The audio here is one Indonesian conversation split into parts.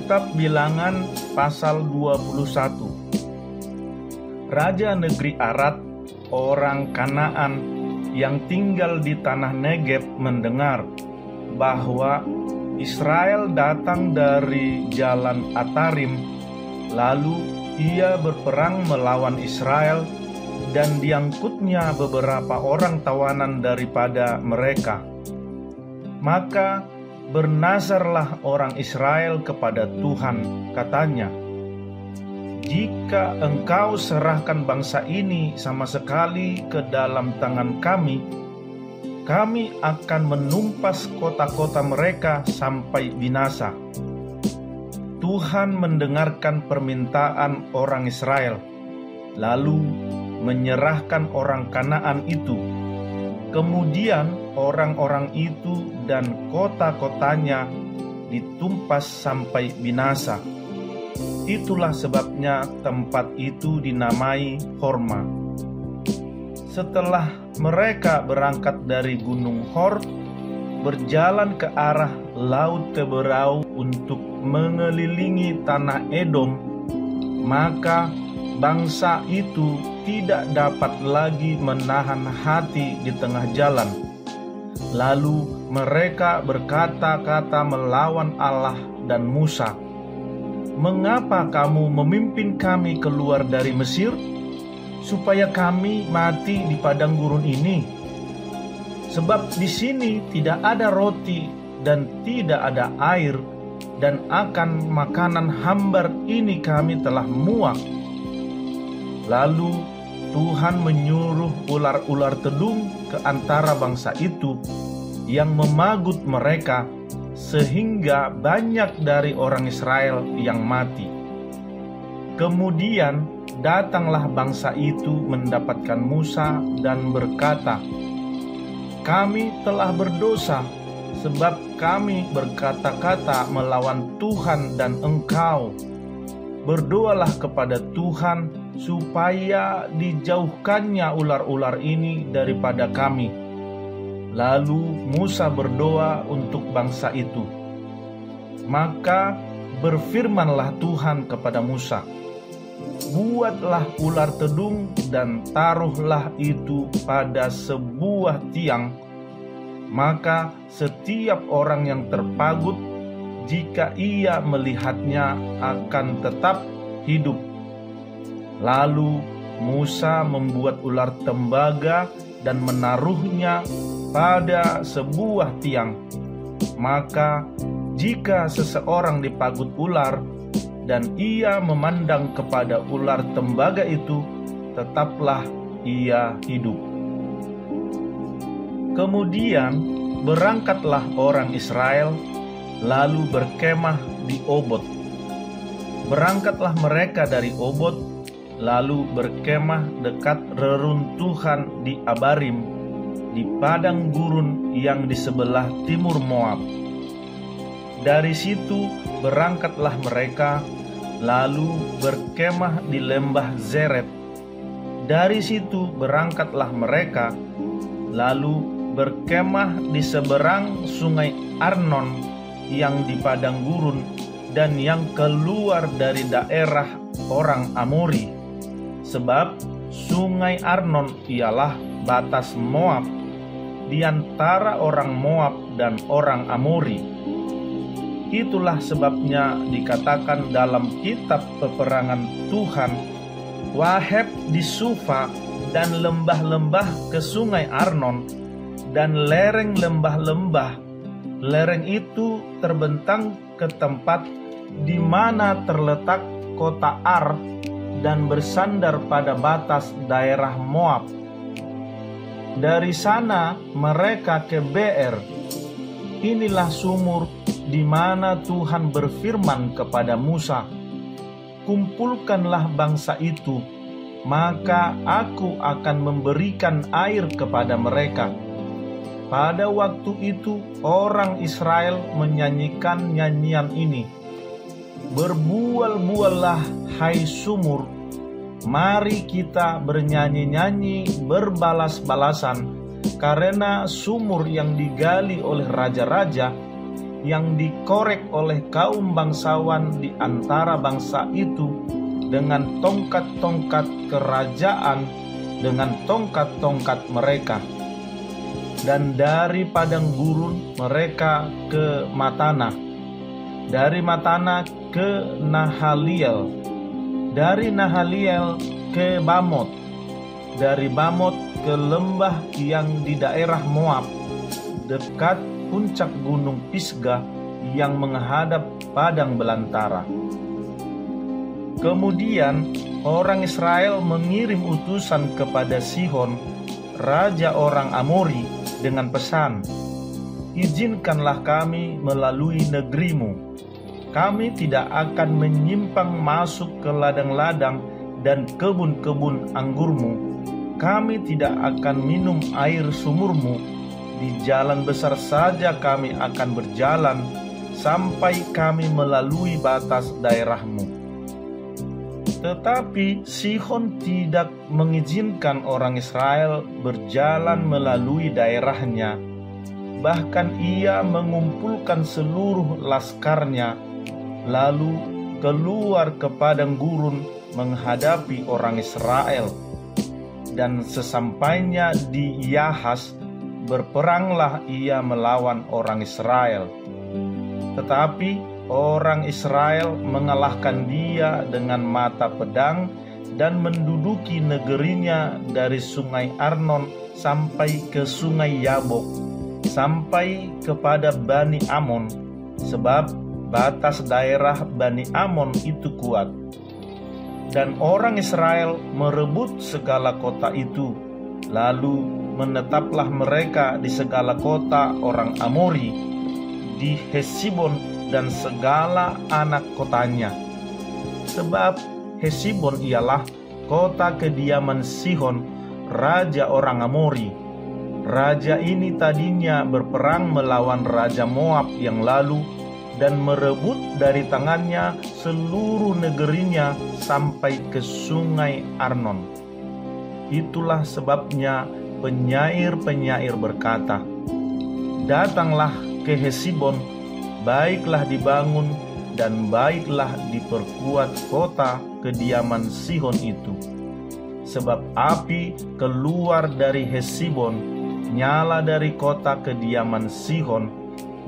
Kitab Bilangan pasal 21. Raja negeri Arad, orang Kanaan yang tinggal di tanah Negeb, mendengar bahwa Israel datang dari jalan Atarim. Lalu ia berperang melawan Israel dan diangkutnya beberapa orang tawanan daripada mereka. Maka bernazarlah orang Israel kepada Tuhan, katanya, "Jika engkau serahkan bangsa ini sama sekali ke dalam tangan kami akan menumpas kota-kota mereka sampai binasa." Tuhan mendengarkan permintaan orang Israel, lalu menyerahkan orang Kanaan itu. Kemudian orang-orang itu dan kota-kotanya ditumpas sampai binasa. Itulah sebabnya tempat itu dinamai Horma. Setelah mereka berangkat dari Gunung Hor, berjalan ke arah Laut Teberau untuk mengelilingi tanah Edom, maka bangsa itu tidak dapat lagi menahan hati di tengah jalan. Lalu mereka berkata-kata melawan Allah dan Musa, "Mengapa kamu memimpin kami keluar dari Mesir, supaya kami mati di padang gurun ini? Sebab di sini tidak ada roti dan tidak ada air, dan akan makanan hambar ini kami telah muak." Lalu Tuhan menyuruh ular-ular tedung ke antara bangsa itu yang memagut mereka, sehingga banyak dari orang Israel yang mati. Kemudian datanglah bangsa itu mendapatkan Musa dan berkata, "Kami telah berdosa, sebab kami berkata-kata melawan Tuhan dan engkau. Berdoalah kepada Tuhan supaya dijauhkannya ular-ular ini daripada kami." Lalu Musa berdoa untuk bangsa itu. Maka berfirmanlah Tuhan kepada Musa, "Buatlah ular tedung dan taruhlah itu pada sebuah tiang. Maka setiap orang yang terpagut, jika ia melihatnya, akan tetap hidup." Lalu Musa membuat ular tembaga dan menaruhnya pada sebuah tiang. Maka jika seseorang dipagut ular dan ia memandang kepada ular tembaga itu, tetaplah ia hidup. Kemudian berangkatlah orang Israel, lalu berkemah di Obot. Berangkatlah mereka dari Obot, lalu berkemah dekat reruntuhan di Abarim, di padang gurun yang di sebelah timur Moab. Dari situ berangkatlah mereka, lalu berkemah di lembah Zeret. Dari situ berangkatlah mereka, lalu berkemah di seberang sungai Arnon yang di padang gurun dan yang keluar dari daerah orang Amori. Sebab sungai Arnon ialah batas Moab, di antara orang Moab dan orang Amori. Itulah sebabnya dikatakan dalam kitab peperangan Tuhan, "Waheb di Sufa dan lembah-lembah ke sungai Arnon dan lereng lembah-lembah." Lereng itu terbentang ke tempat di mana terletak kota Ar dan bersandar pada batas daerah Moab. Dari sana mereka ke Beer. Inilah sumur di mana Tuhan berfirman kepada Musa, "Kumpulkanlah bangsa itu, maka aku akan memberikan air kepada mereka." Pada waktu itu orang Israel menyanyikan nyanyian ini, "Berbual-buallah, hai sumur, mari kita bernyanyi-nyanyi berbalas-balasan, karena sumur yang digali oleh raja-raja yang dikorek oleh kaum bangsawan di antara bangsa itu dengan tongkat-tongkat kerajaan, dengan tongkat-tongkat mereka. Dan dari padang gurun mereka ke Matana, dari Matana ke Nahaliel, dari Nahaliel ke Bamot, dari Bamot ke lembah yang di daerah Moab, dekat puncak gunung Pisgah yang menghadap padang belantara. Kemudian orang Israel mengirim utusan kepada Sihon, raja orang Amori, dengan pesan, "Izinkanlah kami melalui negerimu. Kami tidak akan menyimpang masuk ke ladang-ladang dan kebun-kebun anggurmu. Kami tidak akan minum air sumurmu. Di jalan besar saja kami akan berjalan sampai kami melalui batas daerahmu." Tetapi Sihon tidak mengizinkan orang Israel berjalan melalui daerahnya. Bahkan ia mengumpulkan seluruh laskarnya, lalu keluar ke padang gurun menghadapi orang Israel. Dan sesampainya di Yahas, berperanglah ia melawan orang Israel. Tetapi orang Israel mengalahkan dia dengan mata pedang dan menduduki negerinya dari sungai Arnon sampai ke sungai Yabok, sampai kepada Bani Amon, sebab batas daerah Bani Amon itu kuat. Dan orang Israel merebut segala kota itu, lalu menetaplah mereka di segala kota orang Amori, di Hesibon dan segala anak kotanya. Sebab Hesibon ialah kota kediaman Sihon, raja orang Amori. Raja ini tadinya berperang melawan raja Moab yang lalu dan merebut dari tangannya seluruh negerinya sampai ke sungai Arnon. Itulah sebabnya penyair-penyair berkata, "Datanglah ke Hesibon, baiklah dibangun dan baiklah diperkuat kota kediaman Sihon itu. Sebab api keluar dari Hesibon, nyala dari kota kediaman Sihon,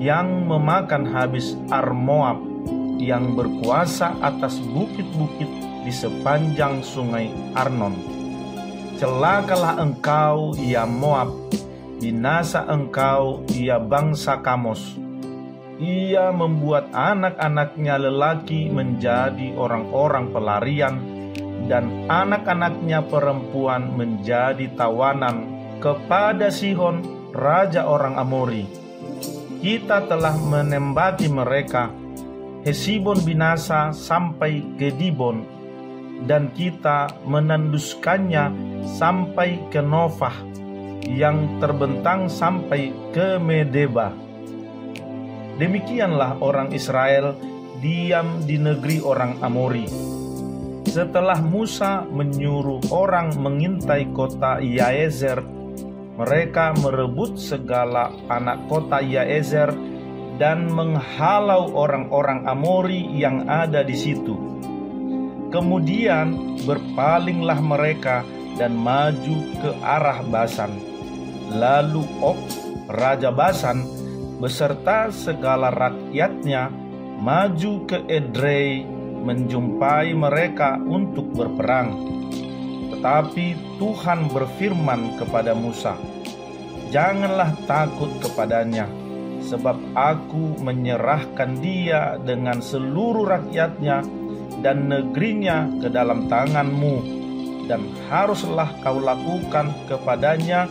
yang memakan habis Ar-Moab, yang berkuasa atas bukit-bukit di sepanjang sungai Arnon. Celakalah engkau, ya Moab, binasa engkau, ya bangsa Kamos. Ia membuat anak-anaknya lelaki menjadi orang-orang pelarian, dan anak-anaknya perempuan menjadi tawanan kepada Sihon, raja orang Amori. Kita telah menembaki mereka, Hesibon binasa sampai ke Dibon, dan kita menanduskannya sampai ke Nofah, yang terbentang sampai ke Medeba." Demikianlah orang Israel diam di negeri orang Amori. Setelah Musa menyuruh orang mengintai kota Yaezer, mereka merebut segala anak kota Yaezer dan menghalau orang-orang Amori yang ada di situ. Kemudian berpalinglah mereka dan maju ke arah Basan. Lalu Og, raja Basan, beserta segala rakyatnya maju ke Edrei menjumpai mereka untuk berperang. Tetapi Tuhan berfirman kepada Musa, "Janganlah takut kepadanya, sebab aku menyerahkan dia dengan seluruh rakyatnya dan negerinya ke dalam tanganmu, dan haruslah kau lakukan kepadanya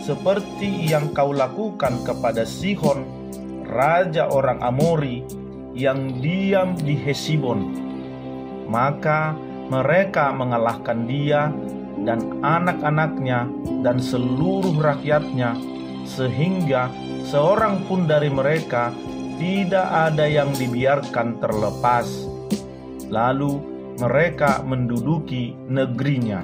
seperti yang kau lakukan kepada Sihon, raja orang Amori, yang diam di Hesibon." Maka mereka mengalahkan dia dan anak-anaknya dan seluruh rakyatnya, sehingga seorang pun dari mereka tidak ada yang dibiarkan terlepas. Lalu mereka menduduki negerinya.